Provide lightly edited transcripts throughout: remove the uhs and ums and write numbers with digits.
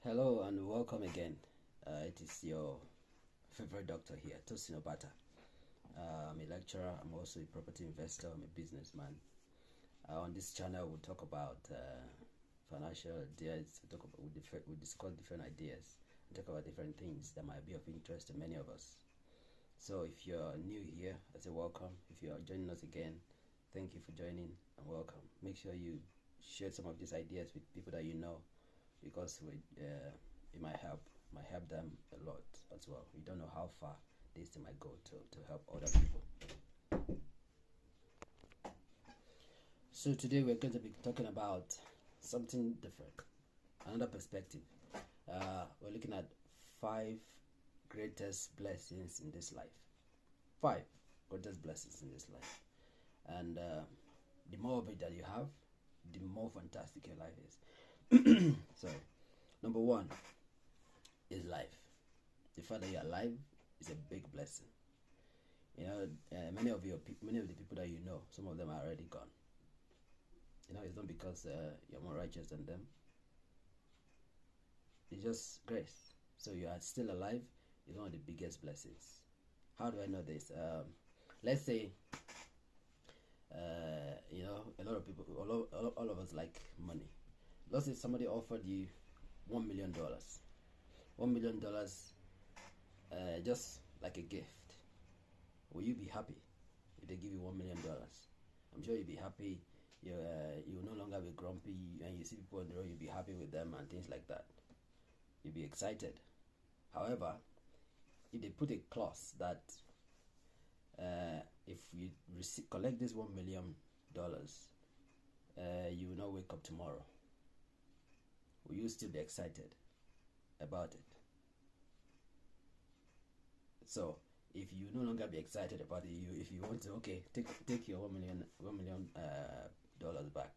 Hello and welcome again. It is your favorite doctor here, Tosin Obata. I'm a lecturer, I'm also a property investor, I'm a businessman. On this channel, we'll talk about financial ideas, we'll discuss different ideas, and talk about different things that might be of interest to many of us. So if you're new here, I say welcome. If you are joining us again, thank you for joining and welcome. Make sure you share some of these ideas with people that you know, because it might help them a lot as well. You don't know how far this thing might go to help other people. So today we're going to be talking about something different, another perspective. We're looking at 5 greatest blessings in this life. 5 greatest blessings in this life. And the more of it that you have, the more fantastic your life is. Sorry. Number 1 is life. The fact that you're alive is a big blessing. You know, many of the people that you know, some of them are already gone. You know, it's not because you're more righteous than them. It's just grace. So you are still alive is one of the biggest blessings. How do I know this? Let's say, you know, a lot of people, all of us like money. Let's say somebody offered you $1 million. $1 million, just like a gift. Will you be happy if they give you $1 million? I'm sure you'll be happy. You'll no longer be grumpy, and you see people on the road, you'll be happy with them and things like that. You'll be excited. However, if they put a clause that if you collect this $1 million, you will not wake up tomorrow, will you still be excited about it? So if you no longer be excited about it, if you want to, okay, take your $1 million back,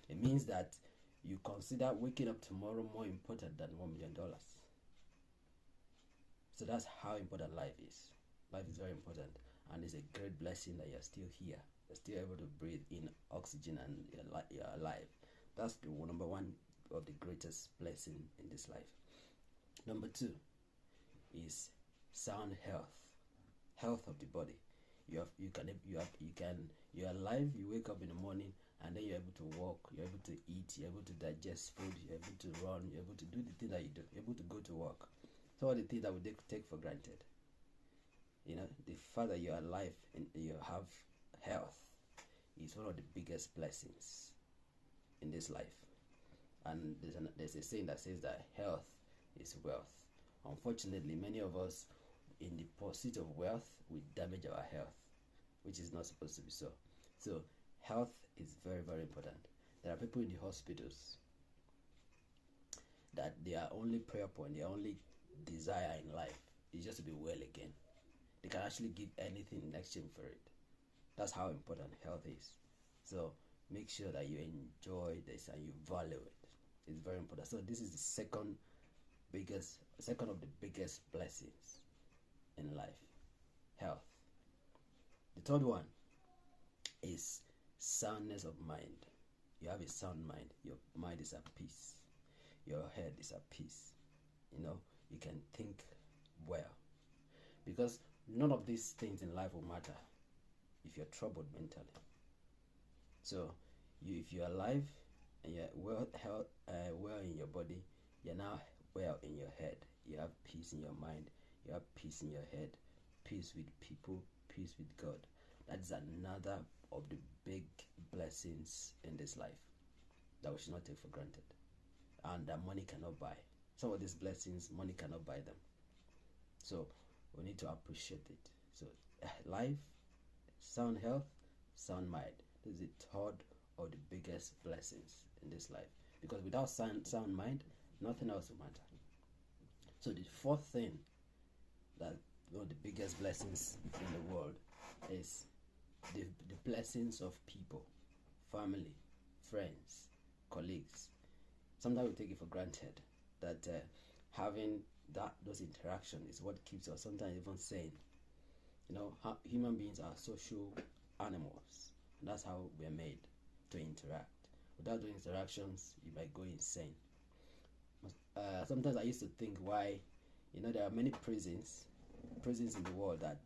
it means that you consider waking up tomorrow more important than $1 million. So that's how important life is. Life is very important, and it's a great blessing that you're still here. You're still able to breathe in oxygen and you're alive. That's the number 1 of the greatest blessing in this life. Number 2 is sound health of the body. You're alive. You wake up in the morning and then you're able to walk, you're able to eat, you're able to digest food, you're able to run, you're able to do the things that you do, you're able to go to work. So all the things that we take for granted. You know, the fact that you're alive and you have health is one of the biggest blessings in this life. And there's a saying that says that health is wealth. Unfortunately, many of us, in the pursuit of wealth, we damage our health, which is not supposed to be so. So health is very, very important. There are people in the hospitals that their only prayer point, their only desire in life is just to be well again. They can actually give anything in exchange for it. That's how important health is. So make sure that you enjoy this and you value it. It's very important. So this is the second of the biggest blessings in life, health. The third one is soundness of mind. You have a sound mind. Your mind is at peace. Your head is at peace. You know, you can think well, because none of these things in life will matter if you're troubled mentally. So if you're alive and you're well in your body, you're now well in your head. You have peace in your mind, you have peace in your head, peace with people, peace with God. That's another of the big blessings in this life that we should not take for granted, and that money cannot buy. Some of these blessings, money cannot buy them. So we need to appreciate it. So life, sound health, sound mind. This is the third of the biggest blessings in this life, because without sound mind, nothing else will matter. So the fourth thing, that one of the biggest blessings in the world, is the blessings of people, family, friends, colleagues. Sometimes we take it for granted that having those interactions is what keeps us sometimes even sane. You know, human beings are social animals, and that's how we're made, to interact. Without those interactions, you might go insane. sometimes I used to think why, there are many prisons in the world that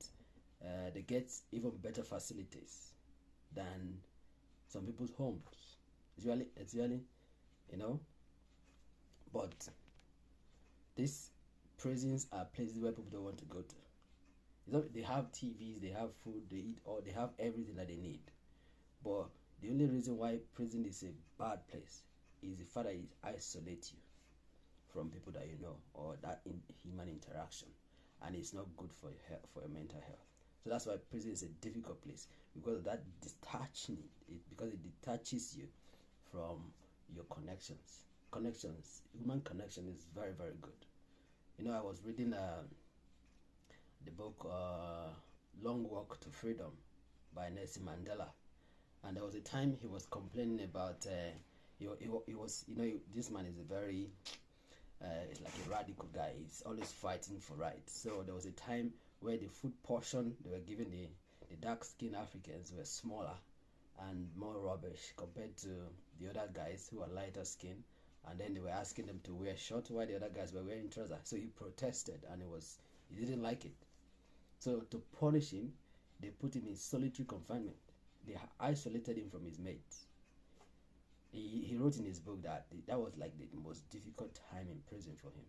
they get even better facilities than some people's homes. It's really, but these prisons are places where people don't want to go to. They have TVs, they have food, they eat, or they have everything that they need. But the only reason why prison is a bad place is the fact that it isolates you from people that you know, or that human interaction, and it's not good for your health, for your mental health. So that's why prison is a difficult place, because of that detaching because it detaches you from your connections. Human connection is very, very good. I was reading the book Long Walk to Freedom by Nelson Mandela, and there was a time he was complaining about he was, this man is a very it's like a radical guy. He's always fighting for rights. So there was a time where the food portion they were giving the dark-skinned Africans were smaller and more rubbish compared to the other guys who are lighter skin, and then they were asking them to wear shorts while the other guys were wearing trousers. So he protested, and he didn't like it. So to punish him, they put him in solitary confinement. They isolated him from his mates. He wrote in his book that that was like the most difficult time in prison for him,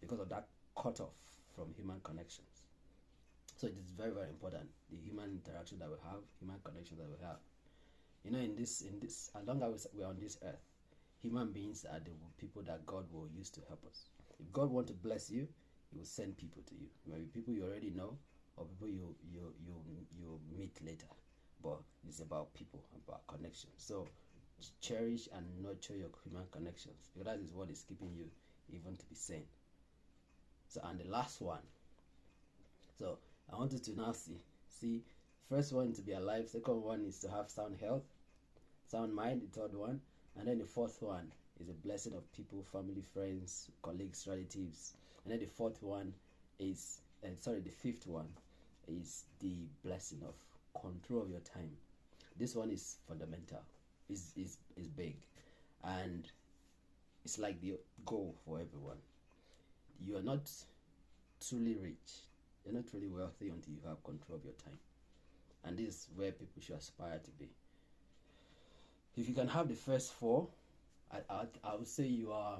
because of that cut off from human connections. So it is very, very important, the human interaction that we have, human connection that we have. In this, as long as we are on this earth, human beings are the people that God will use to help us. If God wants to bless you, He will send people to you. Maybe people you already know, or people you meet later. But it's about people, about connection. So cherish and nurture your human connections, because that is what is keeping you even to be sane. So, and the last one. So I wanted to now see first one, to be alive. Second one is to have sound health, sound mind. The third one, and then the fourth one is a blessing of people, family, friends, colleagues, relatives. And then the fourth one is, the fifth one is the blessing of control of your time. This one is fundamental. Is big, and it's like the goal for everyone. You are not truly rich, you're not truly wealthy until you have control of your time, and this is where people should aspire to be. If you can have the first four, I would say you are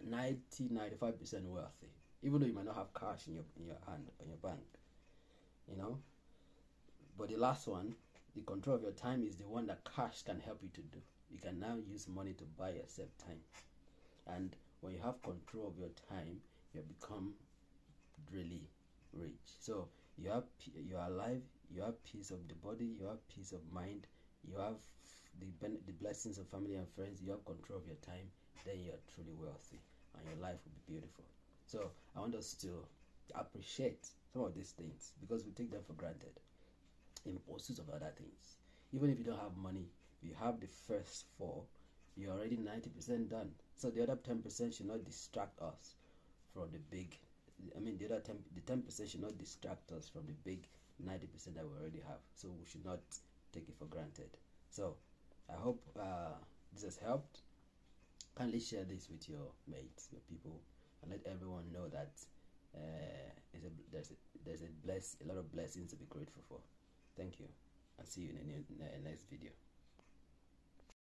90-95% wealthy, even though you might not have cash in your hand, in your bank, but the last one, the control of your time, is the one that cash can help you to do. You can now use money to buy yourself time. And when you have control of your time, you become really rich. So you are alive, you have peace of the body, you have peace of mind, you have the blessings of family and friends, you have control of your time, then you are truly wealthy, and your life will be beautiful. So I want us to appreciate some of these things, because we take them for granted in pursuit of other things. Even if you don't have money, if you have the first four, you're already 90% done. So the other 10% should not distract us from the big, the 10% should not distract us from the big 90% that we already have. So we should not take it for granted. So I hope this has helped. Kindly share this with your mates, your people, and let everyone know that there's a lot of blessings to be grateful for. Thank you, and see you in the next video.